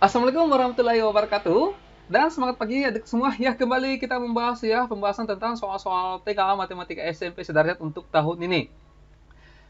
Assalamualaikum warahmatullahi wabarakatuh. Dan semangat pagi adik semua. Ya, kembali kita membahas ya pembahasan tentang soal-soal TKA Matematika SMP Sederajat untuk tahun ini.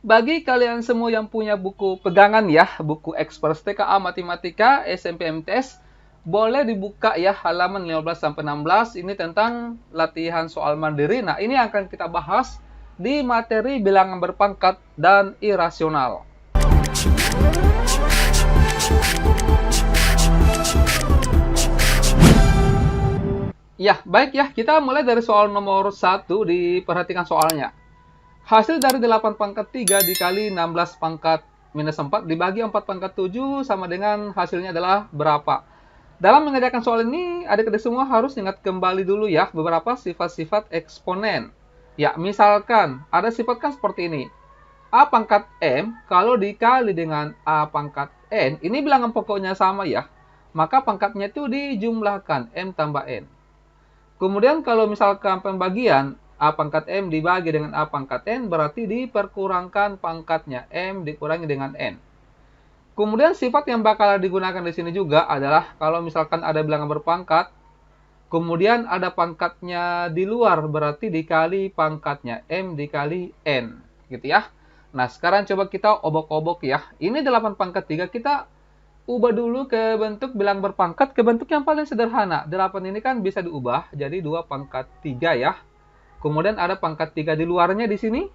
Bagi kalian semua yang punya buku pegangan ya, buku Ekspres TKA Matematika SMP MTS, boleh dibuka ya halaman 15 sampai 16. Ini tentang latihan soal mandiri. Nah, ini akan kita bahas di materi bilangan berpangkat dan irasional. Ya, baik ya. Kita mulai dari soal nomor 1, diperhatikan soalnya. Hasil dari 8 pangkat 3 dikali 16 pangkat minus 4 dibagi 4 pangkat 7 sama dengan hasilnya adalah berapa? Dalam mengerjakan soal ini, adik-adik semua harus ingat kembali dulu ya beberapa sifat-sifat eksponen. Ya, misalkan ada sifat kan seperti ini. A pangkat M kalau dikali dengan A pangkat N, ini bilangan pokoknya sama ya. Maka pangkatnya itu dijumlahkan, M tambah N. Kemudian kalau misalkan pembagian A pangkat M dibagi dengan A pangkat N, berarti diperkurangkan pangkatnya, M dikurangi dengan N. Kemudian sifat yang bakal digunakan di sini juga adalah kalau misalkan ada bilangan berpangkat, kemudian ada pangkatnya di luar, berarti dikali pangkatnya, M dikali N. Gitu ya. Nah, sekarang coba kita obok-obok ya. Ini 8 pangkat 3, kita ubah dulu ke bentuk bilang berpangkat, ke bentuk yang paling sederhana. 8 ini kan bisa diubah jadi 2 pangkat 3 ya. Kemudian ada pangkat 3 di luarnya di sini.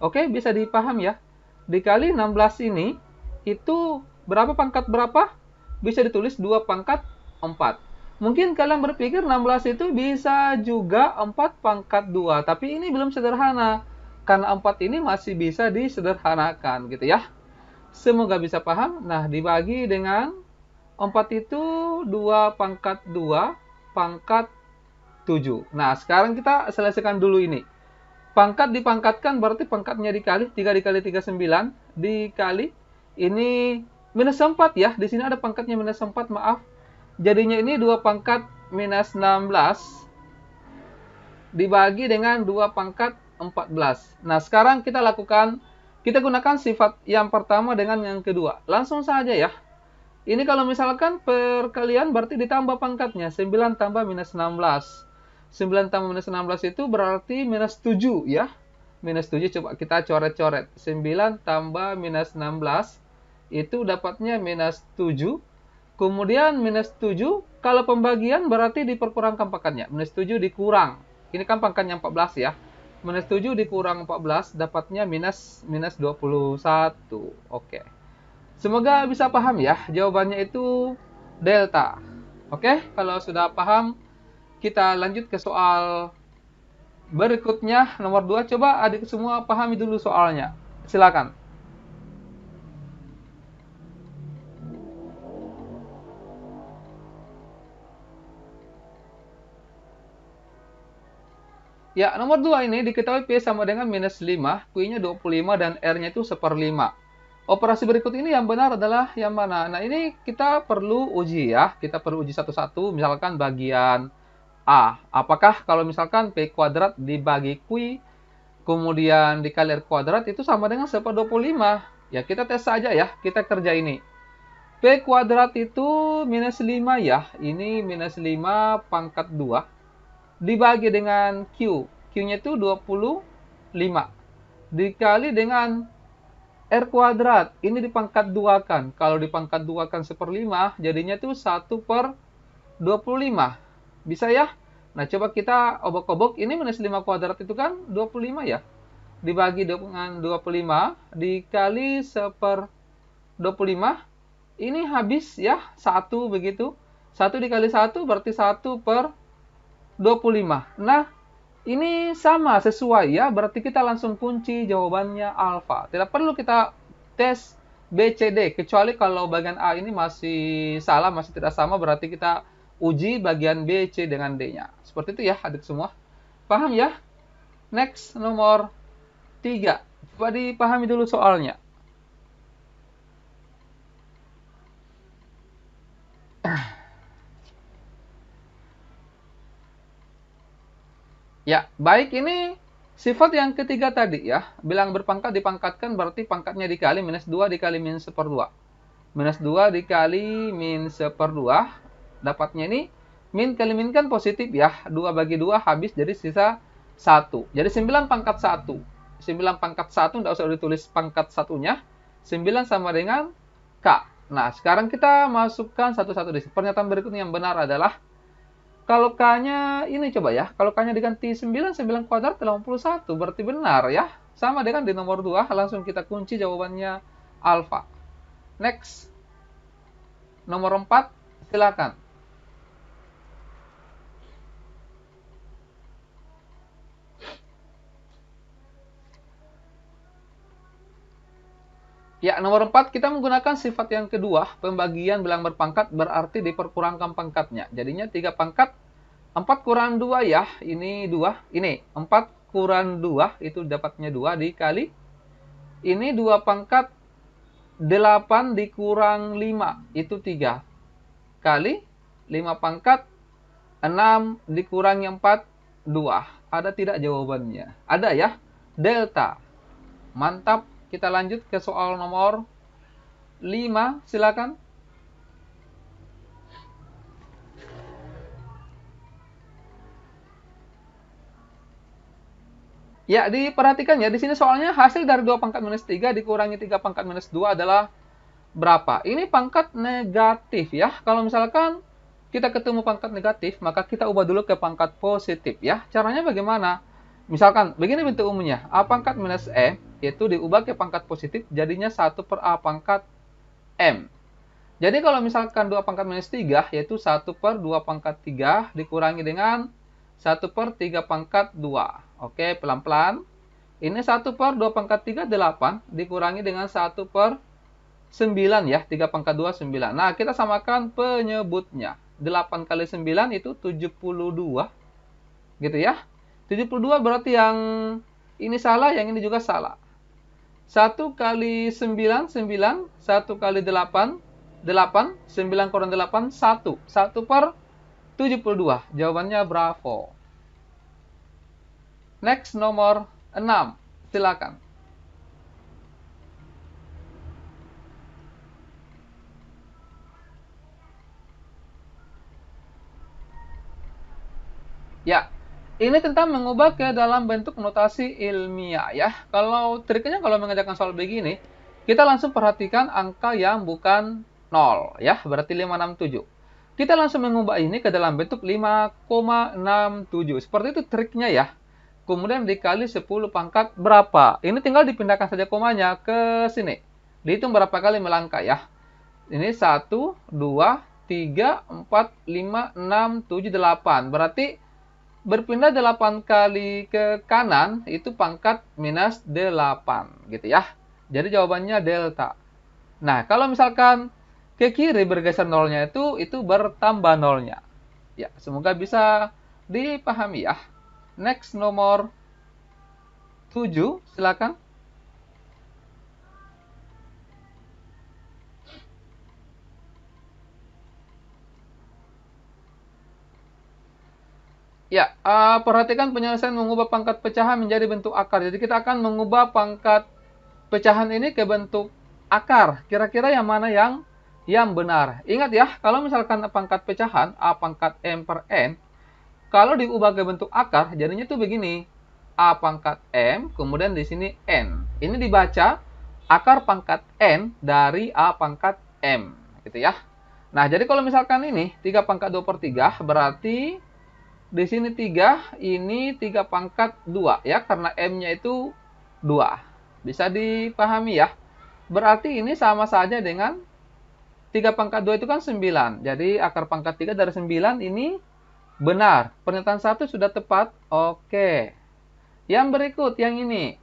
Oke, bisa dipaham ya. Dikali 16 ini, itu berapa pangkat berapa? Bisa ditulis 2 pangkat 4. Mungkin kalian berpikir 16 itu bisa juga 4 pangkat 2. Tapi ini belum sederhana. Karena 4 ini masih bisa disederhanakan gitu ya. Semoga bisa paham. Nah, dibagi dengan 4 itu 2 pangkat 2 pangkat 7. Nah, sekarang kita selesaikan dulu ini. Pangkat dipangkatkan berarti pangkatnya dikali. 3 dikali 3, 9. Dikali. Ini minus 4 ya. Di sini ada pangkatnya minus 4, maaf. Jadinya ini 2 pangkat minus 16. Dibagi dengan 2 pangkat 14. Nah, sekarang kita lakukan. Kita gunakan sifat yang pertama dengan yang kedua. Langsung saja ya. Ini kalau misalkan perkalian berarti ditambah pangkatnya. 9 tambah minus 16. 9 tambah minus 16 itu berarti minus 7 ya. Minus 7 coba kita coret-coret. 9 tambah minus 16 itu dapatnya minus 7. Kemudian minus 7 kalau pembagian berarti diperkurangkan pangkatnya. Minus 7 dikurang. Ini kan pangkatnya 14 ya. Minus 7 dikurang 14 dapatnya minus 21. Oke. Semoga bisa paham ya. Jawabannya itu delta. Oke, kalau sudah paham, kita lanjut ke soal berikutnya. Nomor 2, coba adik semua pahami dulu soalnya. Silakan. Ya, nomor 2 ini diketahui P sama dengan minus 5, Q-nya 25, dan R-nya itu 1/5. Operasi berikut ini yang benar adalah yang mana? Nah, ini kita perlu uji ya. Kita perlu uji satu-satu, misalkan bagian A. Apakah kalau misalkan P kuadrat dibagi Q, kemudian dikali R kuadrat, itu sama dengan 1/25. Ya, kita tes saja ya. Kita kerja ini. P kuadrat itu minus 5 ya. Ini minus 5 pangkat 2. Dibagi dengan Q. Q-nya itu 25. Dikali dengan R kuadrat. Ini dipangkat 2 kan. Kalau dipangkat 2 kan 1/5, jadinya itu 1/25. Bisa ya? Nah, coba kita obok-obok. Ini minus 5 kuadrat itu kan 25 ya. Dibagi dengan 25. Dikali 1/25. Ini habis ya. 1 begitu. 1 dikali 1 berarti 1/25. Nah, ini sama, sesuai ya. Berarti kita langsung kunci jawabannya alfa. Tidak perlu kita tes B, C, D. Kecuali kalau bagian A ini masih salah, masih tidak sama, berarti kita uji bagian B, C dengan D-nya. Seperti itu ya adik semua. Paham ya? Next, nomor 3. Coba dipahami dulu soalnya. Ya, baik, ini sifat yang ketiga tadi ya. Bilang berpangkat dipangkatkan berarti pangkatnya dikali minus 2 dikali minus 1/2. Minus 2 dikali min 1/2. Dapatnya ini, min kali min kan positif ya. 2 bagi 2 habis, jadi sisa 1. Jadi 9 pangkat 1. 9 pangkat 1, tidak usah ditulis pangkat satunya. 9 sama dengan K. Nah, sekarang kita masukkan satu-satu di sini. Pernyataan berikutnya yang benar adalah, kalau K-nya ini coba ya. Kalau K-nya diganti 9, 9 kuadrat 81. Berarti benar ya. Sama dengan di nomor 2. Langsung kita kunci jawabannya alfa. Next. Nomor 4. Silakan. Ya, nomor 4 kita menggunakan sifat yang kedua. Pembagian bilang berpangkat berarti diperkurangkan pangkatnya. Jadinya 3 pangkat. 4 kurang 2 ya. Ini 2. Ini 4 kurang 2. Itu dapatnya 2 dikali. Ini 2 pangkat 8 dikurang 5. Itu 3. Kali 5 pangkat 6 dikurangi 4. 2. Ada tidak jawabannya? Ada ya. Delta. Mantap. Kita lanjut ke soal nomor 5, silakan. Ya, diperhatikan ya, di sini soalnya hasil dari 2 pangkat minus 3 dikurangi 3 pangkat minus 2 adalah berapa? Ini pangkat negatif ya. Kalau misalkan kita ketemu pangkat negatif, maka kita ubah dulu ke pangkat positif ya. Caranya bagaimana? Misalkan, begini bentuk umumnya. A pangkat minus M, itu diubah ke pangkat positif, jadinya 1 per A pangkat M. Jadi kalau misalkan 2 pangkat minus 3, yaitu 1 per 2 pangkat 3, dikurangi dengan 1 per 3 pangkat 2. Oke, pelan-pelan. Ini 1 per 2 pangkat 3, 8, dikurangi dengan 1 per 9 ya, 3 pangkat 2, 9. Nah, kita samakan penyebutnya. 8 kali 9 itu 72. Gitu ya. 72 berarti yang ini salah, yang ini juga salah. 1 kali 9, 9. 1 kali 8, 8. 9 kurang 8, 1. 1 per 72. Jawabannya bravo. Next, nomor 6. Silakan. Ya, ini tentang mengubah ke dalam bentuk notasi ilmiah ya. Kalau triknya kalau mengerjakan soal begini, kita langsung perhatikan angka yang bukan 0 ya, berarti 567. Kita langsung mengubah ini ke dalam bentuk 5,67. Seperti itu triknya ya. Kemudian dikali 10 pangkat berapa? Ini tinggal dipindahkan saja komanya ke sini. Dihitung berapa kali melangkah ya. Ini 1, 2, 3, 4, 5, 6, 7, 8. Berarti berpindah 8 kali ke kanan itu pangkat minus 8 gitu ya. Jadi jawabannya delta. Nah, kalau misalkan ke kiri bergeser nolnya itu bertambah nolnya. Ya, semoga bisa dipahami ya. Next, nomor 7, silakan. Ya, perhatikan penyelesaian mengubah pangkat pecahan menjadi bentuk akar. Jadi kita akan mengubah pangkat pecahan ini ke bentuk akar. Kira-kira yang mana yang benar? Ingat ya, kalau misalkan pangkat pecahan A pangkat M per N, kalau diubah ke bentuk akar, jadinya tuh begini. A pangkat M, kemudian di sini N. Ini dibaca akar pangkat N dari A pangkat M. Gitu ya. Nah, jadi kalau misalkan ini 3 pangkat 2 per 3, berarti di sini 3, ini 3 pangkat 2 ya, karena M-nya itu 2. Bisa dipahami ya. Berarti ini sama saja dengan 3 pangkat 2 itu kan 9. Jadi akar pangkat 3 dari 9 ini benar. Pernyataan 1 sudah tepat. Oke. Yang berikut, yang ini.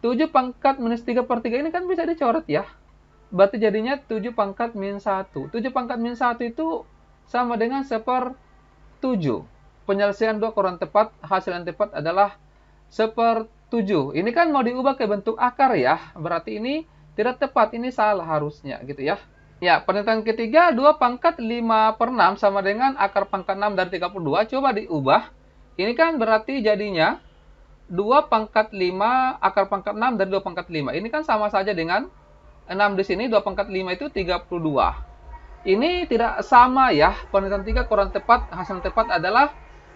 7 pangkat minus 3 per 3 ini kan bisa dicoret ya. Berarti jadinya 7 pangkat min 1. 7 pangkat min 1 itu sama dengan 1/7. Penyelesaian 2 kurang tepat, hasil yang tepat adalah 1/7. Ini kan mau diubah ke bentuk akar ya. Berarti ini tidak tepat, ini salah harusnya gitu ya. Ya, pernyataan ketiga, 2 pangkat 5/6 sama dengan akar pangkat 6 dari 32. Coba diubah. Ini kan berarti jadinya 2 pangkat 5 akar pangkat 6 dari 2 pangkat 5. Ini kan sama saja dengan 6 di sini, 2 pangkat 5 itu 32. Ini tidak sama ya. Penelitian 3 kurang tepat. Hasil tepat adalah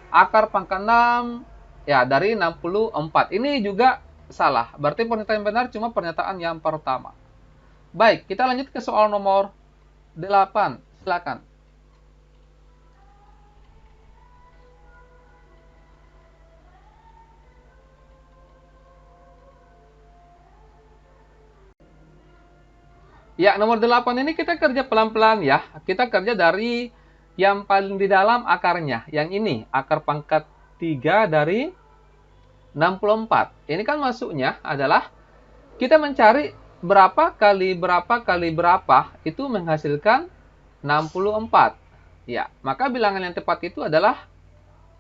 akar pangkat 6 ya dari 64. Ini juga salah. Berarti pernyataan yang benar cuma pernyataan yang pertama. Baik, kita lanjut ke soal nomor 8. Silakan. Ya, nomor 8 ini kita kerja pelan-pelan ya. Kita kerja dari yang paling di dalam akarnya. Yang ini, akar pangkat 3 dari 64. Ini kan masuknya adalah kita mencari berapa kali berapa kali berapa itu menghasilkan 64. Ya, maka bilangan yang tepat itu adalah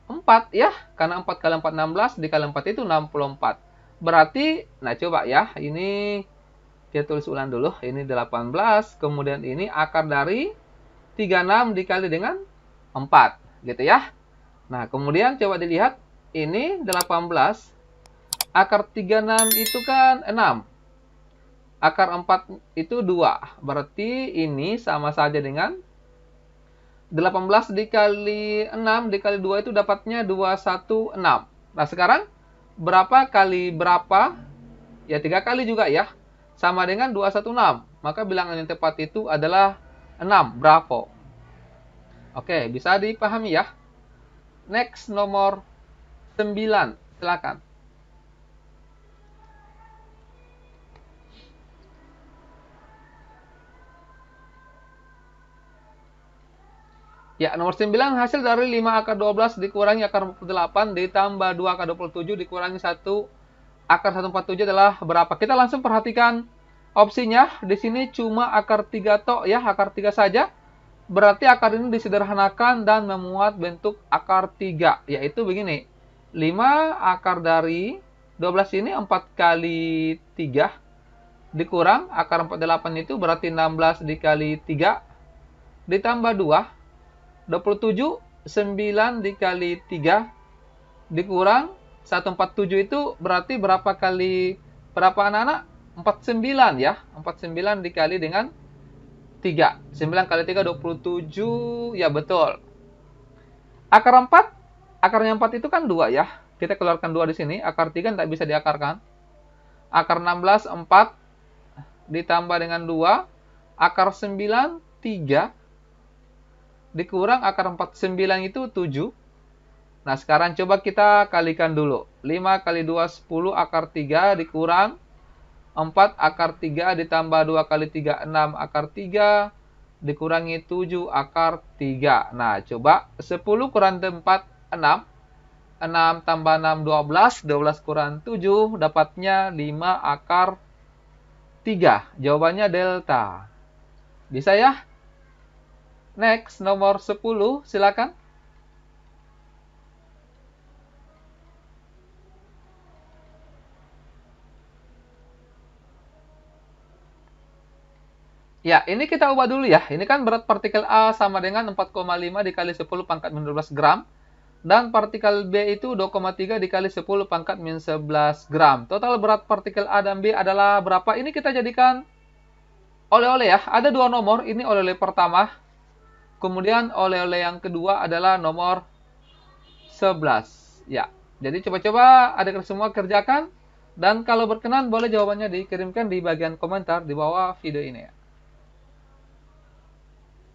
4 ya. Karena 4 kali 4 16, dikali 4 itu 64. Berarti, nah coba ya, ini kita tulis ulang dulu. Ini 18, kemudian ini akar dari 36 dikali dengan 4, gitu ya. Nah, kemudian coba dilihat, ini 18, akar 36 itu kan 6. Akar 4 itu 2. Berarti ini sama saja dengan 18 dikali 6 dikali 2 itu dapatnya 216. Nah, sekarang berapa kali berapa? Ya, 3 kali juga ya. Sama dengan 216. Maka bilangan yang tepat itu adalah 6. Bravo. Oke, bisa dipahami ya. Next, nomor 9. Silakan. Ya, nomor 9 hasil dari 5 akar 12 dikurangi akar 48 ditambah 2 akar 27 dikurangi 1 akar 147 adalah berapa? Kita langsung perhatikan opsinya. Di sini cuma akar 3 tok ya, akar 3 saja. Berarti akar ini disederhanakan dan memuat bentuk akar 3, yaitu begini. 5 akar dari 12 ini 4 kali 3 dikurang akar 48 itu berarti 16 dikali 3 ditambah 2, 27, 9 dikali 3 dikurang 147 itu berarti berapa kali berapa anak-anak? 49 ya. 49 dikali dengan 3. 9 kali 3 27. Ya betul. Akar 4, akarnya 4 itu kan 2 ya. Kita keluarkan 2 di sini. Akar 3 tidak bisa diakarkan. Akar 16 4 ditambah dengan 2. Akar 9 3 dikurang akar 49 itu 7. Nah, sekarang coba kita kalikan dulu. 5 kali 2, 10 akar 3 dikurang 4 akar 3 ditambah 2 kali 3, 6 akar 3 dikurangi 7 akar 3. Nah, coba 10 kurang 4, 6. 6 tambah 6, 12. 12 kurang 7, dapatnya 5 akar 3. Jawabannya delta. Bisa ya? Next, nomor 10, silakan. Ya, ini kita ubah dulu ya. Ini kan berat partikel A sama dengan 4,5 dikali 10 pangkat min 12 gram. Dan partikel B itu 2,3 dikali 10 pangkat min 11 gram. Total berat partikel A dan B adalah berapa? Ini kita jadikan oleh-oleh ya. Ada dua nomor. Ini oleh-oleh pertama. Kemudian oleh-oleh yang kedua adalah nomor 11. Ya, jadi coba-coba adik semua kerjakan. Dan kalau berkenan boleh jawabannya dikirimkan di bagian komentar di bawah video ini ya.